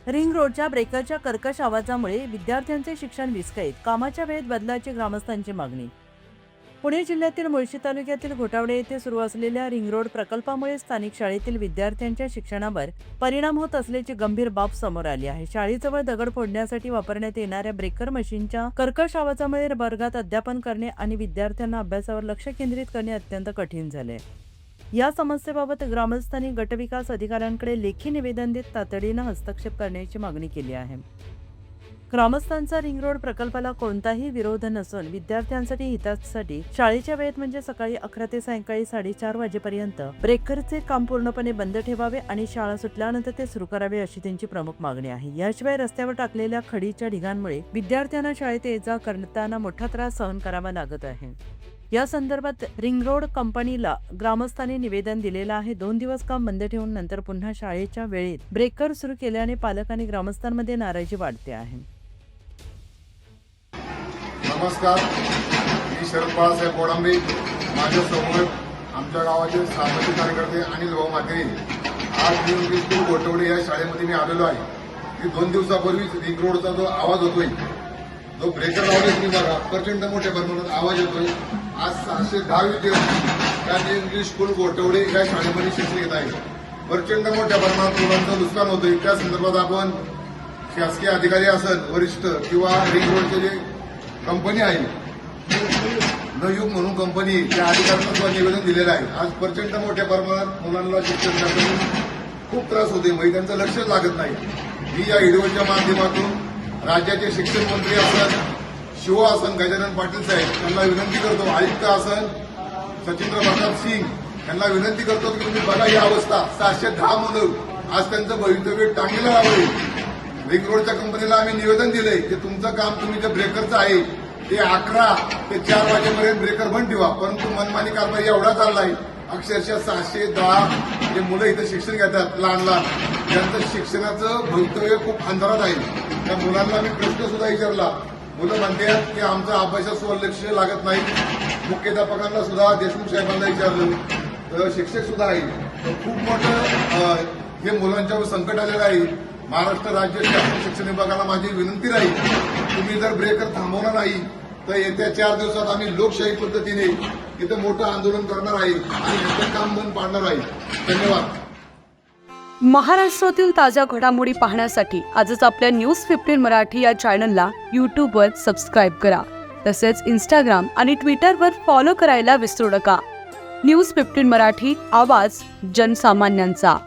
Ring रोडच्या ब्रेकरच्या कर्कश आवाजामुळे विद्यार्थ्यांचे शिक्षण विस्कळीत, कामाच्या वेळेत बदलाची ग्रामस्थांची मागणी. पुणे जिल्ह्यातील मुळशी तालुक्यातील घोटावडे येथे सुरू असलेल्या रिंग रोड प्रकल्पामुळे स्थानिक शाळेतील विद्यार्थ्यांच्या शिक्षणावर परिणाम होत असल्याची गंभीर बाब समोर आली आहे. शाळेजवळ दगड फोडण्यासाठी वापरण्यात येणाऱ्या ब्रेकर मशीनच्या कर्कश आवाजामुळे वर्गात अध्यापन करणे आणि विद्यार्थ्यांना अभ्यासावर लक्ष केंद्रित करणे अत्यंत कठीण झाले. या समस्येबाबत ग्रामस्थांनी गटविकास अधिकाऱ्यांकडे लेखी निवेदन देत तातडीने हस्तक्षेप करण्याची मागणी केली आहे. ग्रामस्थांचा रिंग रोड प्रकल्पाला कोणताही विरोध नसून विद्यार्थ्यांसाठी हितासाठी शाळेच्या वेळेत म्हणजे सकाळी 11 ते सायंकाळी 4:30 वाजेपर्यंत ब्रेकरचे काम पूर्णपणे बंद ठेवावे आणि शाळा सुटल्यानंतर ते सुरू करावे अशी त्यांची प्रमुख मागणी आहे. याशिवाय रस्त्यावर टाकलेल्या खडीच्या ढिगांमुळे विद्यार्थ्यांना शाळेत ये-जा करताना मोठा त्रास सहन करावा लागत आहे. या संदर्भात रिंग रोड कंपनीला ग्रामस्थांनी निवेदन दिलेलं आहे. 2 दिवस काम बंद ठेवून नंतर पुन्हा शाळेच्या वेळेत ब्रेकर सुरू केल्याने पालक आणि ग्रामस्थांमध्ये नाराजी वाढते आहे. नमस्कार, मी शरद बाळासाहेब गोडांबे. माझ्यासमोर आमच्या गावाचे सामाजिक कार्यकर्ते अनिल भाऊ मात्रे. आज मी स्कूल घोटवडे या शाळेमध्ये मी आलेलो आहे. की 2 दिवसापूर्वीच रिंग रोडचा जो आवाज होतोय, जो ब्रेकर लावले तुम्ही बघा, प्रचंड मोठ्या प्रमाणात आवाज येतोय. आज 610 विद्यार्थी त्या इंग्लिश स्कूल घोटवडे या शाळेमध्ये शिक्षण घेत आहे. प्रचंड मोठ्या प्रमाणात मुलांचं नुकसान होतंय. त्या संदर्भात आपण शासकीय अधिकारी असेल, वरिष्ठ किंवा रिंग रोडचे जे कंपनी आहे, नवयुग म्हणून कंपनी, त्या अधिकाऱ्यांना निवेदन दिलेलं आहे. आज प्रचंड मोठ्या प्रमाणात मुलांना शिक्षण घेताना खूप त्रास होते, म्हणजे त्यांचं लक्षच लागत नाही. मी या व्हिडिओच्या माध्यमातून राज्याचे शिक्षण मंत्री असन, शिव असन गजानन पाटील साहेब त्यांना विनंती करतो, आयुक्त असन सचिंद्र प्रताप सिंग यांना विनंती करतो की तुम्ही बघा ही अवस्था. 710 मुलं आज त्यांचं भवितव्य टांगीला लावले. रिंग रोडच्या कंपनीला आम्ही निवेदन दिलंय की तुमचं काम तुम्ही जे ब्रेकरचं आहे ते 11 ते 4 वाजेपर्यंत ब्रेकर बंद ठेवा, परंतु मनमानी कारभार एवढा चाललाय. अक्षरशः 710 जे मुलं इथं शिक्षण घेतात, लहान लहान, त्यांचं शिक्षणाचं भवितव्य खूप अंधारात आहे. त्या मुलांना मी प्रश्न सुद्धा विचारला. मुलं म्हणतात की आमचं अभ्यासावर लक्ष लागत नाही. मुख्याध्यापकांना सुद्धा, देशमुख साहेबांना विचारलं, शिक्षक सुद्धा आहे. खूप मोठं हे मुलांच्यावर संकट आलेलं आहे. महाराष्ट्र राज्य शासन शिक्षण विभागाला माझी विनंती राहील, तुम्ही जर ब्रेकर थांबवणार नाही तर येत्या 4 दिवसात आम्ही लोकशाही पद्धतीने इथं मोठं आंदोलन करणार आहे आणि इथं काम बंद पाडणार आहे. धन्यवाद. महाराष्ट्रातील ताज्या घडामोडी पाहण्यासाठी आजच आपल्या न्यूज 15 मराठी या चॅनलला यूट्यूबवर सबस्क्राईब करा. तसेच इंस्टाग्राम आणि ट्विटरवर फॉलो करायला विसरू नका. न्यूज 15 मराठी, आवाज जनसामान्यांचा.